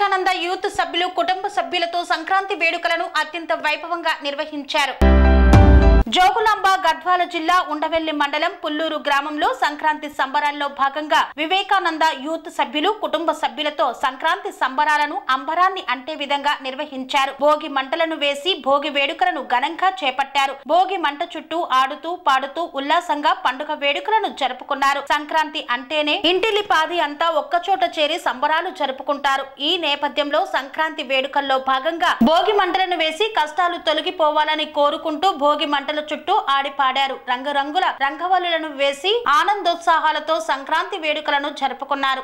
Vivekananda youth సభ్యులు కుటుంబ సభ్యులతో సంక్రాంతి వేడుకలను అత్యంత వైభవంగా నిర్వహించారు. జోగులాంబ గద్వాల జిల్లా ఉండవెల్లి మండలం పుల్లూరు గ్రామంలో సంక్రాంతి సంబరాల్లో భాగంగా వివేకానంద యూత్ సభ్యులు కుటుంబ సభ్యులతో సంక్రాంతి సంబరాలను అంబరాన్ని అంటే విధంగా నిర్వహించారు. భోగి మంటలను వేసి భోగి వేడుకలను ఘనంగా చేపట్టారు. భోగి మంట చుట్టూ ఆడుతూ పాడుతూ ఉల్లాసంగా పండుగ వేడుకలను జరుపుకున్నారు. సంక్రాంతి అంటేనే ఇంటిలిపాది అంతా ఒక్కచోట చేరి సంబరాలు జరుపుకుంటారు. ఈ నేపథ్యంలో సంక్రాంతి వేడుకల్లో భాగంగా భోగి మంటలను వేసి కష్టాలు తొలగిపోవాలని కోరుకుంటూ భోగి మంటల చుట్టూ ఆడిపాడారు. రంగురంగుల రంగవల్లులను వేసి ఆనందోత్సాహాలతో సంక్రాంతి వేడుకలను జరుపుకున్నారు.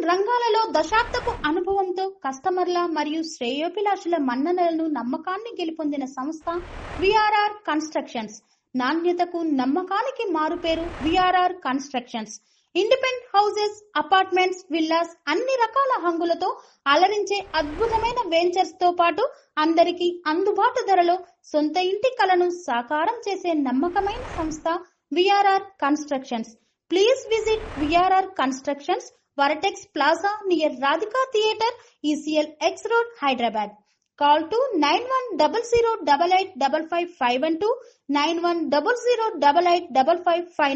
రంగాలలో దశాబ్దపు అనుభవంతో కస్టమర్ల మరియు శ్రేయోభిలాషుల మన్ననలను నమ్మకాన్ని గెలుపొందిన సంస్థ విఆర్ఆర్ కన్స్ట్రక్షన్స్. నాణ్యతకు నమ్మకానికి మారుపేరు VRR constructions. Independent houses, apartments, villas అన్ని రకాల హంగులతో అలరించే అద్భుతమైన వెంచర్స్ తో పాటు అందరికీ అందుబాటు ధరలో సొంత ఇంటి కలను సాకారం చేసే నమ్మకమైన సంస్థ VRR constructions. Please visit VRR constructions, Varatex Plaza near Radhika Theatre, ECL X Road, Hyderabad. Call to 9100885551 91008855.